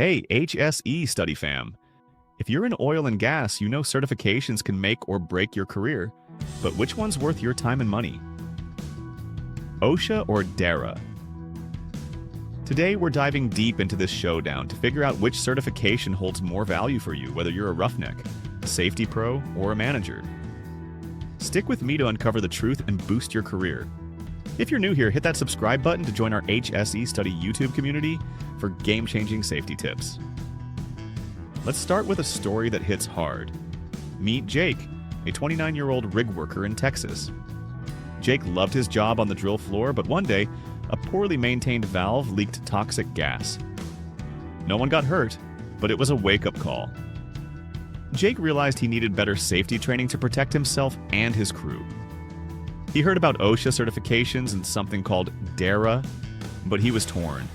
Hey, HSE study fam. If you're in oil and gas, you know certifications can make or break your career, but which one's worth your time and money? OSHA or DERA? Today, we're diving deep into this showdown to figure out which certification holds more value for you, whether you're a roughneck, a safety pro, or a manager. Stick with me to uncover the truth and boost your career. If you're new here, hit that subscribe button to join our HSE Study YouTube community for game-changing safety tips. Let's start with a story that hits hard. Meet Jake, a 29-year-old rig worker in Texas. Jake loved his job on the drill floor, but one day, a poorly maintained valve leaked toxic gas. No one got hurt, but it was a wake-up call. Jake realized he needed better safety training to protect himself and his crew. He heard about OSHA certifications and something called DERA, but he was torn.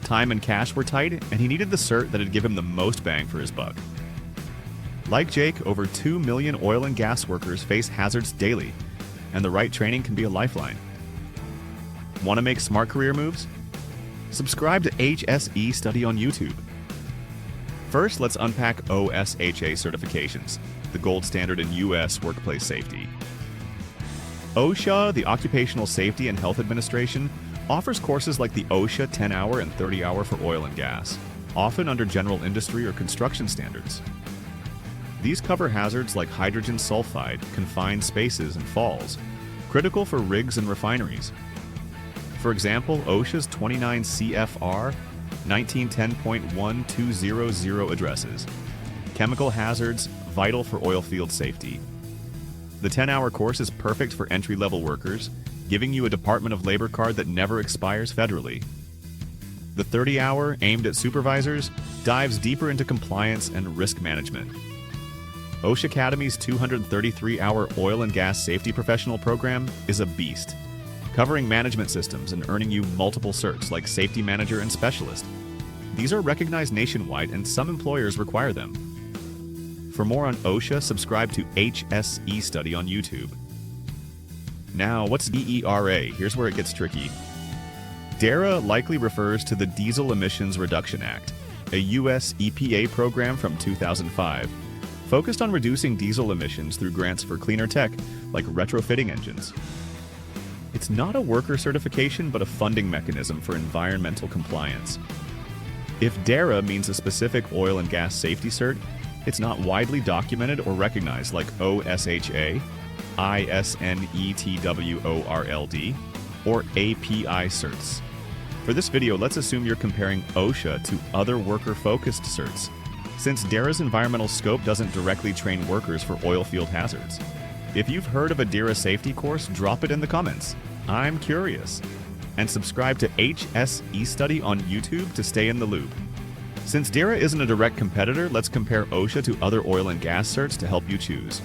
Time and cash were tight, and he needed the cert that'd give him the most bang for his buck. Like Jake, over 2 million oil and gas workers face hazards daily, and the right training can be a lifeline. Want to make smart career moves? Subscribe to HSE Study on YouTube. First, let's unpack OSHA certifications, the gold standard in U.S. workplace safety. OSHA, the Occupational Safety and Health Administration, offers courses like the OSHA 10-hour and 30-hour for oil and gas, often under general industry or construction standards. These cover hazards like hydrogen sulfide, confined spaces, and falls, critical for rigs and refineries. For example, OSHA's 29 CFR 1910.1200 addresses chemical hazards vital for oilfield safety. The 10-hour course is perfect for entry-level workers, giving you a Department of Labor card that never expires federally. The 30-hour, aimed at supervisors, dives deeper into compliance and risk management. OSHA Academy's 233-hour oil and gas safety professional program is a beast, covering management systems and earning you multiple certs like safety manager and specialist. These are recognized nationwide, and some employers require them. For more on OSHA, subscribe to HSE Study on YouTube. Now, what's DERA? Here's where it gets tricky. DERA likely refers to the Diesel Emissions Reduction Act, a U.S. EPA program from 2005, focused on reducing diesel emissions through grants for cleaner tech, like retrofitting engines. It's not a worker certification, but a funding mechanism for environmental compliance. If DERA means a specific oil and gas safety cert, it's not widely documented or recognized like OSHA, ISNETWORLD, or API certs. For this video, let's assume you're comparing OSHA to other worker-focused certs, since DERA's environmental scope doesn't directly train workers for oilfield hazards. If you've heard of a DERA safety course, drop it in the comments. I'm curious. And subscribe to HSE Study on YouTube to stay in the loop. Since DERA isn't a direct competitor, let's compare OSHA to other oil and gas certs to help you choose.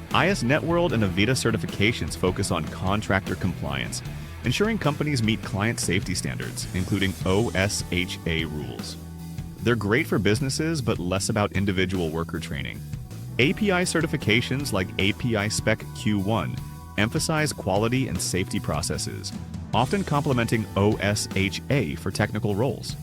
IS Networld and Avita certifications focus on contractor compliance, ensuring companies meet client safety standards, including OSHA rules. They're great for businesses, but less about individual worker training. API certifications like API Spec Q1 emphasize quality and safety processes, often complementing OSHA for technical roles.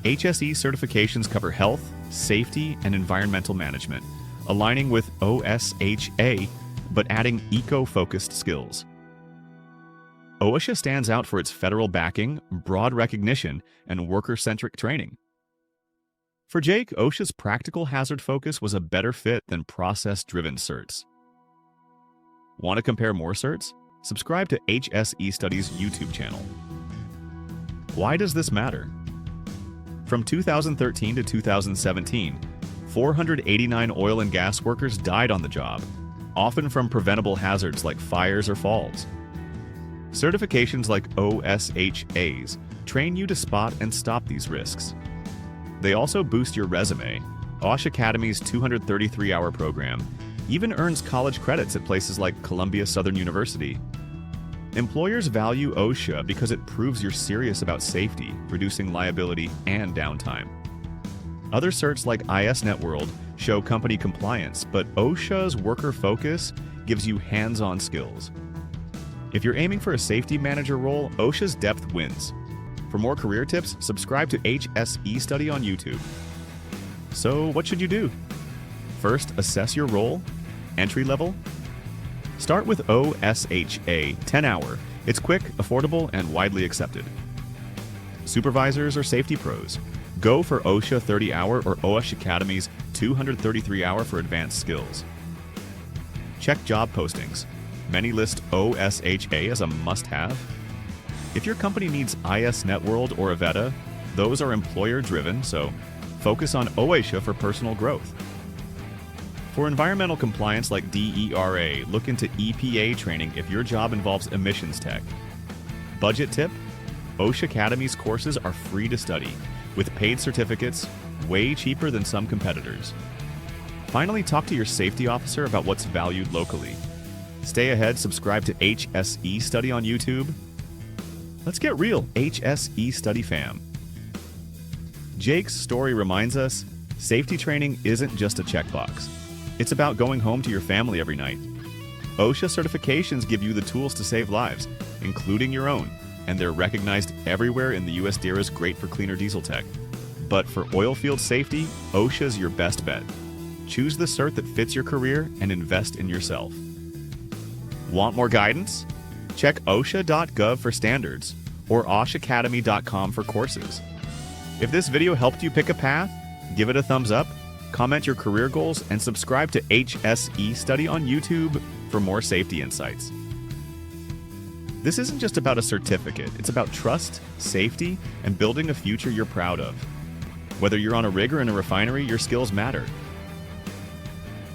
HSE certifications cover health, safety, and environmental management, aligning with OSHA, but adding eco-focused skills. OSHA stands out for its federal backing, broad recognition, and worker-centric training. For Jake, OSHA's practical hazard focus was a better fit than process-driven certs. Want to compare more certs? Subscribe to HSE Study's YouTube channel. Why does this matter? From 2013 to 2017, 489 oil and gas workers died on the job, often from preventable hazards like fires or falls. Certifications like OSHAs train you to spot and stop these risks. They also boost your resume. OSHA Academy's 233-hour program even earns college credits at places like Columbia Southern University. Employers value OSHA because it proves you're serious about safety, reducing liability and downtime. Other certs like IS Networld show company compliance, but OSHA's worker focus gives you hands-on skills. If you're aiming for a safety manager role, OSHA's depth wins. For more career tips, subscribe to HSE Study on YouTube. So, what should you do? First, assess your role. Entry level. Start with OSHA 10-hour. It's quick, affordable, and widely accepted. Supervisors or safety pros. Go for OSHA 30-hour or OSHA Academy's 233-hour for advanced skills. Check job postings. Many list OSHA as a must-have. If your company needs IS Networld or Avetta, those are employer-driven, so focus on OSHA for personal growth. For environmental compliance like DERA, look into EPA training if your job involves emissions tech. Budget tip: OSHA Academy's courses are free to study, with paid certificates, way cheaper than some competitors. Finally, talk to your safety officer about what's valued locally. Stay ahead, subscribe to HSE Study on YouTube. Let's get real, HSE Study fam. Jake's story reminds us, safety training isn't just a checkbox. It's about going home to your family every night. OSHA certifications give you the tools to save lives, including your own, and they're recognized everywhere in the US DERA's Great for Cleaner Diesel Tech. But for oilfield safety, OSHA's your best bet. Choose the cert that fits your career and invest in yourself. Want more guidance? Check OSHA.gov for standards or OSHAcademy.com for courses. If this video helped you pick a path, give it a thumbs up, comment your career goals, and subscribe to HSE Study on YouTube for more safety insights. This isn't just about a certificate, it's about trust, safety, and building a future you're proud of. Whether you're on a rig or in a refinery, your skills matter.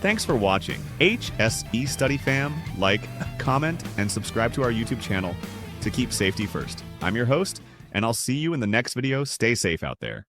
Thanks for watching. HSE Study fam, like, comment, and subscribe to our YouTube channel to keep safety first. I'm your host, and I'll see you in the next video. Stay safe out there.